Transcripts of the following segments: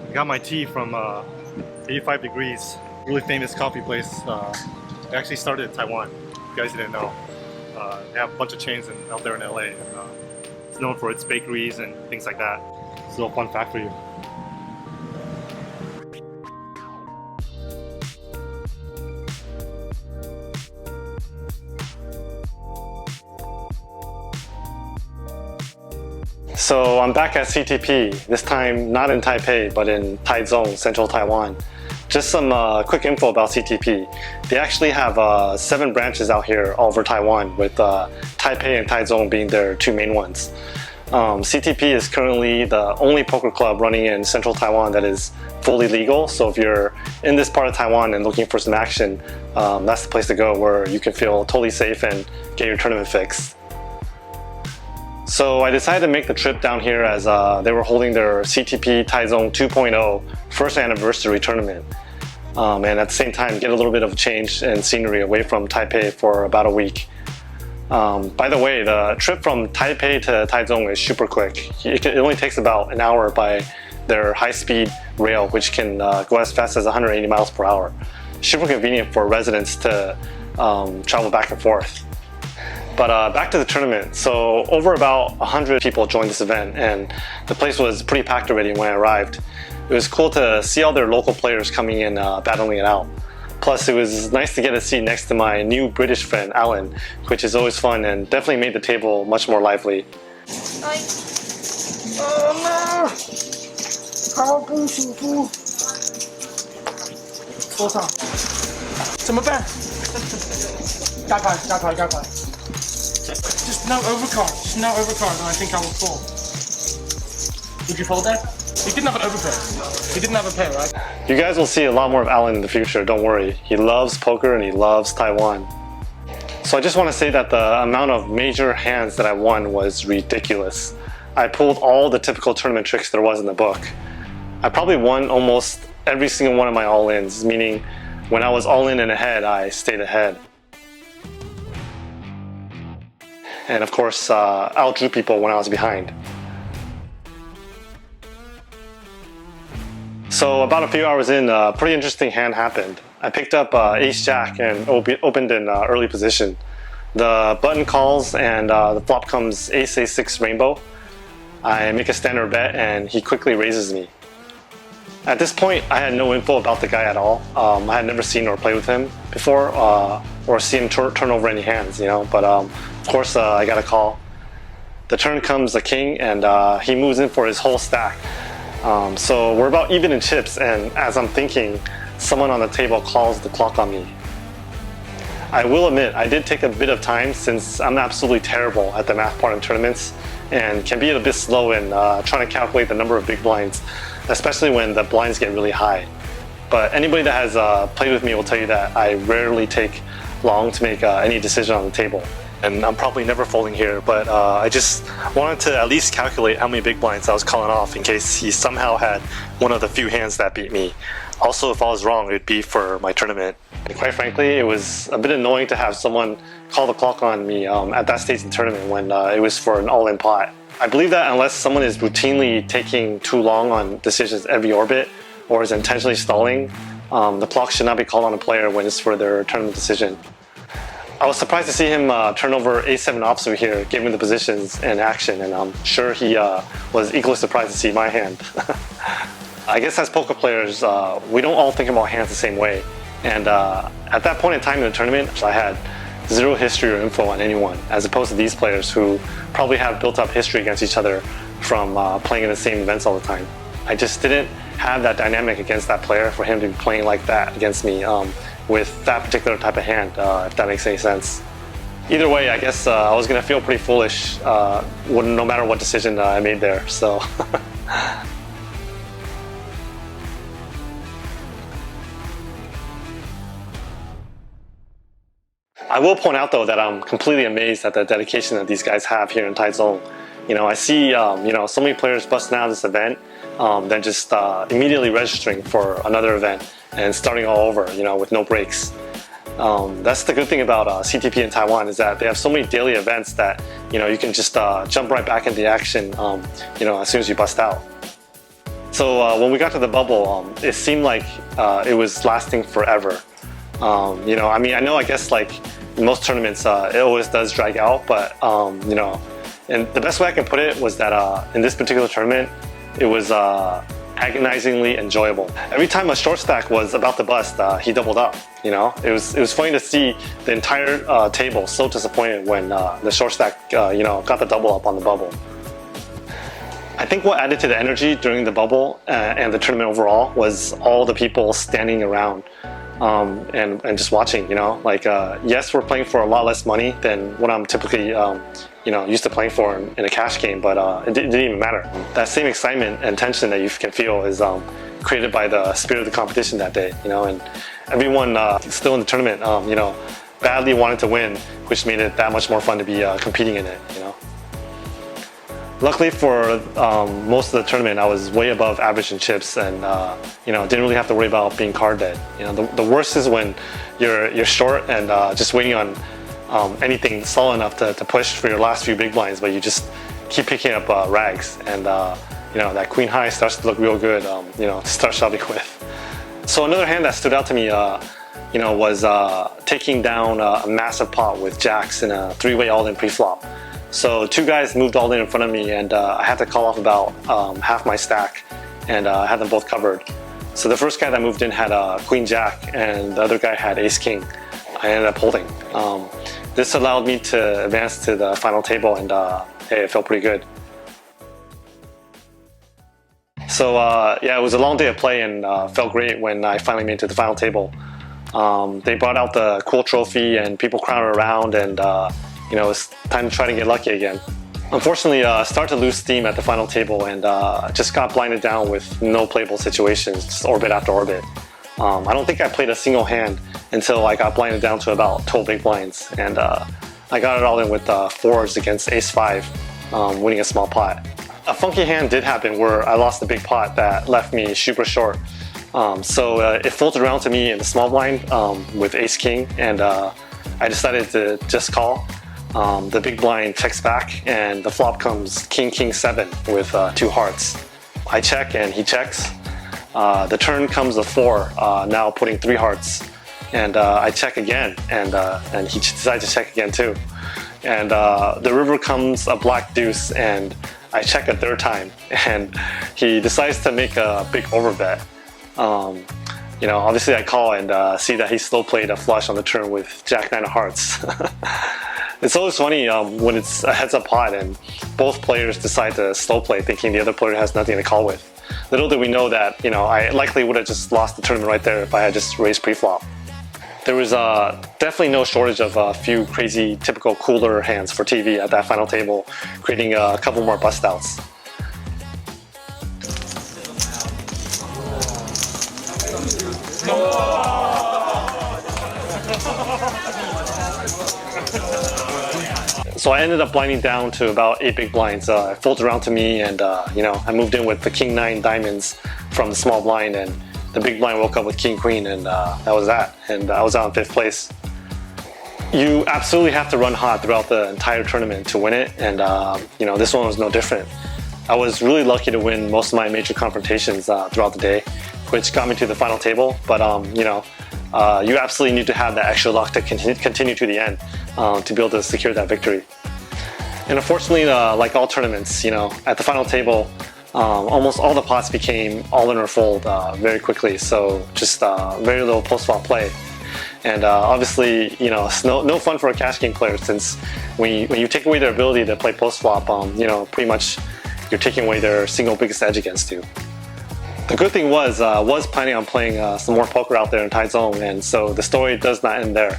I got my tea from 85 Degrees, really famous coffee place. They actually started in Taiwan, if you guys didn't know. They have a bunch of chains out there in LA. And, it's known for its bakeries and things like that. It's a little fun fact for you. So I'm back at CTP, this time not in Taipei, but in Taichung, Central Taiwan. Just some quick info about CTP. They actually have 7 branches out here all over Taiwan, with Taipei and Taichung being their 2 main ones. CTP is currently the only poker club running in Central Taiwan that is fully legal. So if you're in this part of Taiwan and looking for some action, that's the place to go, where you can feel totally safe and get your tournament fixed. So I decided to make the trip down here as they were holding their CTP Taichung 2.0 first anniversary tournament. And at the same time get a little bit of a change in scenery away from Taipei for about a week. By the way, the trip from Taipei to Taichung is super quick. It only takes about an hour by their high-speed rail, which can go as fast as 180 miles per hour. Super convenient for residents to travel back and forth. But back to the tournament. So over about 100 people joined this event, and the place was pretty packed already when I arrived. It was cool to see all their local players coming in battling it out. Plus it was nice to get a seat next to my new British friend Alan, which is always fun and definitely made the table much more lively. Hi. Oh no! 好不舒服。多少？怎么办？加牌。Just no overcard. Just no overcard, and I think I will fall. Would you fold that? He didn't have an overpair. He didn't have a pair, right? You guys will see a lot more of Alan in the future, don't worry. He loves poker and he loves Taiwan. So I just want to say that the amount of major hands that I won was ridiculous. I pulled all the typical tournament tricks there was in the book. I probably won almost every single one of my all-ins, meaning when I was all-in and ahead, I stayed ahead. And of course, outdrew people when I was behind. So about a few hours in, a pretty interesting hand happened. I picked up ace-jack and opened in early position. The button calls and the flop comes ace-a6 rainbow. I make a standard bet and he quickly raises me. At this point, I had no info about the guy at all. I had never seen or played with him before, or seen him turn over any hands, you know. But of course, I got a call. The turn comes a king, and he moves in for his whole stack. So we're about even in chips, and as I'm thinking, someone on the table calls the clock on me. I will admit, I did take a bit of time since I'm absolutely terrible at the math part in tournaments and can be a bit slow in trying to calculate the number of big blinds, especially when the blinds get really high. But anybody that has played with me will tell you that I rarely take long to make any decision on the table. And I'm probably never folding here, but I just wanted to at least calculate how many big blinds I was calling off in case he somehow had one of the few hands that beat me. Also, if I was wrong, it'd be for my tournament. And quite frankly, it was a bit annoying to have someone call the clock on me at that stage in the tournament when it was for an all-in pot. I believe that unless someone is routinely taking too long on decisions every orbit or is intentionally stalling, the clock should not be called on a player when it's for their tournament decision. I was surprised to see him turn over a7 ops over here, given the positions and action, and I'm sure he was equally surprised to see my hand. I guess as poker players, we don't all think about hands the same way. And at that point in time in the tournament, I had zero history or info on anyone, as opposed to these players who probably have built up history against each other from playing in the same events all the time. I just didn't have that dynamic against that player for him to be playing like that against me with that particular type of hand, if that makes any sense. Either way, I guess I was gonna feel pretty foolish no matter what decision I made there, so. I will point out though that I'm completely amazed at the dedication that these guys have here in Taichung. You know, I see so many players busting out of this event, then just immediately registering for another event and starting all over, with no breaks. That's the good thing about CTP in Taiwan, is that they have so many daily events that you can just jump right back into the action as soon as you bust out. So when we got to the bubble, it seemed like it was lasting forever. You know, I mean, I guess like most tournaments, it always does drag out, but you know, and the best way I can put it was that in this particular tournament, it was agonizingly enjoyable. Every time a short stack was about to bust, he doubled up. You know, it was funny to see the entire table so disappointed when the short stack, you know, got the double up on the bubble. I think what added to the energy during the bubble and the tournament overall was all the people standing around and just watching. You know, like yes, we're playing for a lot less money than what I'm typically you know, used to playing for in a cash game, but it didn't even matter. That same excitement and tension that you can feel is created by the spirit of the competition that day, you know, and everyone still in the tournament, you know, badly wanted to win, which made it that much more fun to be competing in it, you know. Luckily for most of the tournament, I was way above average in chips and, you know, didn't really have to worry about being card dead. You know, the worst is when you're short and just waiting on anything solid enough to push for your last few big blinds, but you just keep picking up rags, and you know, that queen high starts to look real good, you know, to start shoving with. So another hand that stood out to me, you know, was taking down a massive pot with jacks in a three-way all-in pre-flop. So two guys moved all in front of me, and I had to call off about half my stack, and I had them both covered. So the first guy that moved in had queen jack, and the other guy had ace king. I ended up holding. This allowed me to advance to the final table, and hey, it felt pretty good. So yeah, it was a long day of play and felt great when I finally made it to the final table. They brought out the cool trophy and people crowded around, and you know, it's time to try to get lucky again. Unfortunately, started to lose steam at the final table and just got blinded down with no playable situations, just orbit after orbit. I don't think I played a single hand until I got blinded down to about 12 big blinds, and I got it all in with fours against ace-5, winning a small pot. A funky hand did happen where I lost a big pot that left me super short. So it folded around to me in the small blind with ace-king, and I decided to just call. The big blind checks back, and the flop comes king-king-7 with 2 hearts. I check and he checks. The turn comes a 4, now putting 3 hearts. And I check again, and he decides to check again too. And the river comes a black deuce, and I check a third time, and he decides to make a big overbet. You know, obviously I call and see that he still played a flush on the turn with jack-9 of hearts. It's always funny when it's a heads-up pot and both players decide to slow play, thinking the other player has nothing to call with. Little did we know that, you know, I likely would have just lost the tournament right there if I had just raised pre-flop. There was definitely no shortage of a few crazy, typical cooler hands for TV at that final table, creating a couple more bust outs. So I ended up blinding down to about 8 big blinds. It folded around to me, and you know, I moved in with the king-9 diamonds from the small blind, and the big blind woke up with king-queen, and that was that. And I was out in 5th place. You absolutely have to run hot throughout the entire tournament to win it, and you know, this one was no different. I was really lucky to win most of my major confrontations throughout the day, which got me to the final table. But you know, you absolutely need to have that extra luck to continue to the end to be able to secure that victory. And unfortunately, like all tournaments, you know, at the final table, almost all the pots became all in or fold very quickly. So just very little post-flop play. And obviously, you know, it's no fun for a cash game player, since when you take away their ability to play post-flop, you know, pretty much you're taking away their single biggest edge against you. The good thing was planning on playing some more poker out there in Taichung, and so the story does not end there.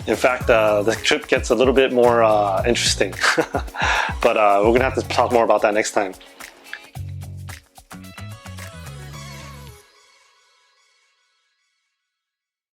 In fact, the trip gets a little bit more interesting, but we're gonna have to talk more about that next time.